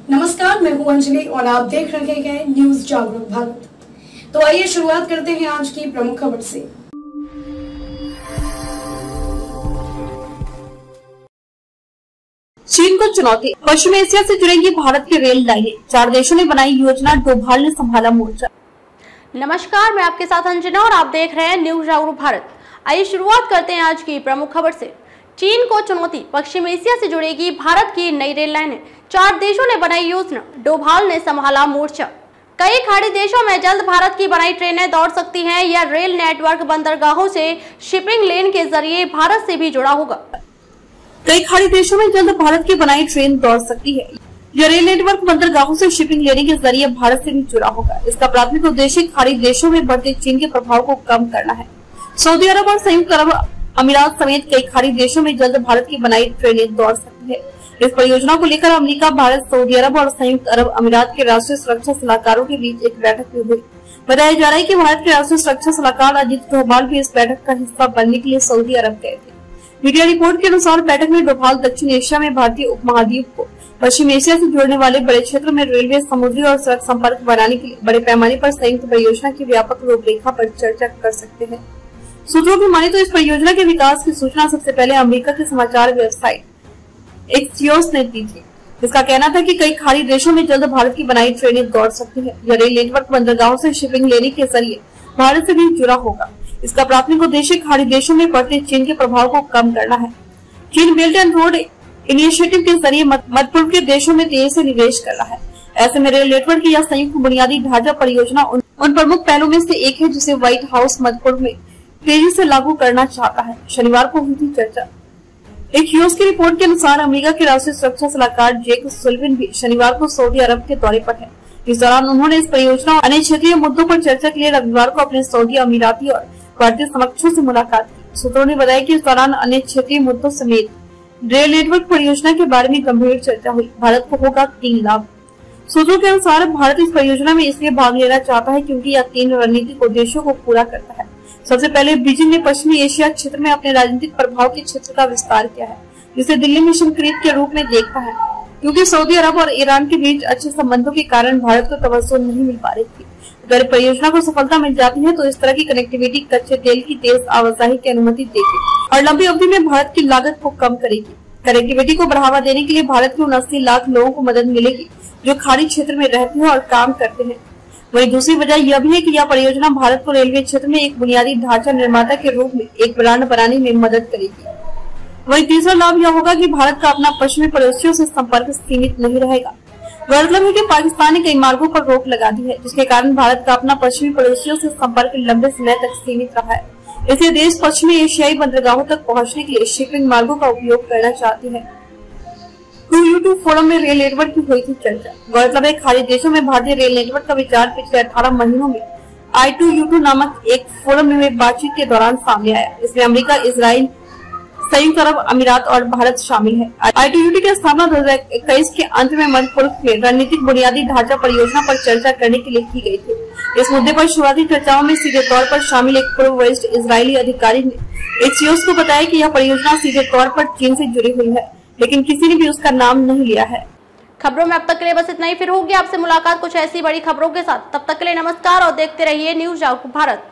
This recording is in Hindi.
नमस्कार, मैं हूं अंजलि और आप देख रहे हैं न्यूज जागरूक भारत। तो आइए शुरुआत करते हैं आज की प्रमुख खबर से। चीन को चुनौती, पश्चिम एशिया से जुड़ेंगी भारत की रेल लाइनें, 4 देशों ने बनाई योजना, डोभाल ने संभाला मोर्चा। नमस्कार, मैं आपके साथ अंजना और आप देख रहे हैं न्यूज जागरूक भारत। आइए शुरुआत करते हैं आज की प्रमुख खबर से। चीन को चुनौती, पश्चिम एशिया से जुड़ेगी भारत की नई रेल लाइनें, 4 देशों ने बनाई योजना, डोभाल ने संभाला मोर्चा। कई खाड़ी देशों में जल्द भारत की बनाई ट्रेनें दौड़ सकती हैं। यह रेल नेटवर्क बंदरगाहों से शिपिंग लेन के जरिए भारत से भी जुड़ा होगा। कई खाड़ी देशों में जल्द भारत की बनाई ट्रेन दौड़ सकती है। यह रेल नेटवर्क बंदरगाहों से शिपिंग लेने के जरिए भारत से भी जुड़ा होगा। इसका प्राथमिक उद्देश्य खाड़ी देशों में बढ़ते चीन के प्रभाव को कम करना है। सऊदी अरब और संयुक्त अरब अमीरात समेत कई खाड़ी देशों में जल्द भारत की बनाई ट्रेनें दौड़ सकती है। इस परियोजना को लेकर अमेरिका, भारत, सऊदी अरब और संयुक्त अरब अमीरात के राष्ट्रीय सुरक्षा सलाहकारों के बीच एक बैठक भी हुई। बताया जा रहा है कि भारत के राष्ट्रीय सुरक्षा सलाहकार अजीत डोभाल भी इस बैठक का हिस्सा बनने के लिए सऊदी अरब गए थे। मीडिया रिपोर्ट के अनुसार बैठक में डोभाल दक्षिण एशिया में भारतीय उपमहाद्वीप को पश्चिम एशिया से जोड़ने वाले बड़े क्षेत्र में रेलवे, समुद्री और सड़क संपर्क बनाने के लिए बड़े पैमाने पर संयुक्त परियोजना की व्यापक रूपरेखा पर चर्चा कर सकते हैं। सूत्रों की माने तो इस परियोजना के विकास की सूचना सबसे पहले अमेरिका की समाचार वेबसाइट एक्सियोस ने दी थी। इसका कहना था कि कई खाड़ी देशों में जल्द भारत की बनाई ट्रेनें दौड़ सकती है। यह रेल नेटवर्क बंदरगाहों से शिपिंग लेने के जरिए भारत से भी जुड़ा होगा। इसका प्राथमिक उद्देश्य खाड़ी देशों में बढ़ते चीन के प्रभाव को कम करना है। चीन बेल्ट एंड रोड इनिशिएटिव के जरिए मध्य पूर्व के देशों में तेजी से निवेश कर रहा है। ऐसे में रेल नेटवर्क या संयुक्त बुनियादी ढांचा परियोजना उन प्रमुख पहलों में से एक है जिसे व्हाइट हाउस मध्य पूर्व में तेजी से लागू करना चाहता है। शनिवार को हुई थी चर्चा। एक न्यूज की रिपोर्ट के अनुसार अमेरिका के राष्ट्रीय सुरक्षा सलाहकार जेक सुलिवन भी शनिवार को सऊदी अरब के दौरे पर है। इस दौरान उन्होंने इस परियोजना और अन्य क्षेत्रीय मुद्दों पर चर्चा के लिए रविवार को अपने सऊदी अमीराती और भारतीय समकक्षों से मुलाकात की। सूत्रों ने बताया कि इस दौरान अन्य क्षेत्रीय मुद्दों समेत रेल नेटवर्क परियोजना के बारे में गंभीर चर्चा हुई। भारत को होगा 3 लाभ। सूत्रों के अनुसार भारत इस परियोजना में इसलिए भाग लेना चाहता है क्योंकि यह 3 रणनीतिक उद्देश्यों को पूरा करता है। सबसे पहले बीजिंग ने पश्चिमी एशिया क्षेत्र में अपने राजनीतिक प्रभाव के क्षेत्र का विस्तार किया है, जिसे दिल्ली मिशन क्रीत के रूप में देखता है। क्योंकि सऊदी अरब और ईरान के बीच अच्छे संबंधों के कारण भारत को तवज्जो नहीं मिल पा रही थी। अगर परियोजना को सफलता मिल जाती है तो इस तरह की कनेक्टिविटी कच्चे तेल की तेज आवाजाही की अनुमति देगी और लंबी अवधि में भारत की लागत को कम करेगी। कनेक्टिविटी को बढ़ावा देने के लिए भारत के 79 लाख लोगों को मदद मिलेगी जो खाड़ी क्षेत्र में रहते हैं और काम करते हैं। वहीं दूसरी वजह यह भी है कि यह परियोजना भारत को रेलवे क्षेत्र में एक बुनियादी ढांचा निर्माता के रूप में एक ब्रांड बनाने में मदद करेगी। वहीं तीसरा लाभ यह होगा कि भारत का अपना पश्चिमी पड़ोसियों से संपर्क सीमित नहीं रहेगा। गौरतलब है कि पाकिस्तान ने कई मार्गों पर रोक लगा दी है, जिसके कारण भारत का अपना पश्चिमी पड़ोसियों से संपर्क लंबे समय तक सीमित रहा है। इसलिए देश पश्चिमी एशियाई बंदरगाहों तक पहुंचने के लिए शिपिंग मार्गों का उपयोग करना चाहती है। 2U2 फोरम में रेल नेटवर्क की हुई थी चर्चा। गौरतलब है खाड़ी देशों में भारतीय रेल नेटवर्क का विचार पिछले 18 महीनों में I2U2 नामक एक फोरम में हुई बातचीत के दौरान सामने आया। इसमें अमेरिका, इजराइल, संयुक्त अरब अमीरात और भारत शामिल है। I2U2 की स्थापना 2021 के अंत में मध्य पूर्व में रणनीतिक बुनियादी ढांचा परियोजना पर चर्चा करने के लिए की गई थी। इस मुद्दे पर शुरुआती चर्चाओं में सीधे तौर पर शामिल एक पूर्व वरिष्ठ इजरायली अधिकारी ने एक्सियोस को बताया कि यह परियोजना सीधे तौर पर चीन से जुड़ी हुई है, लेकिन किसी ने भी उसका नाम नहीं लिया है। खबरों में अब तक के लिए बस इतना ही। फिर होगी आपसे मुलाकात कुछ ऐसी बड़ी खबरों के साथ। तब तक के लिए नमस्कार और देखते रहिए न्यूज जागरूक भारत।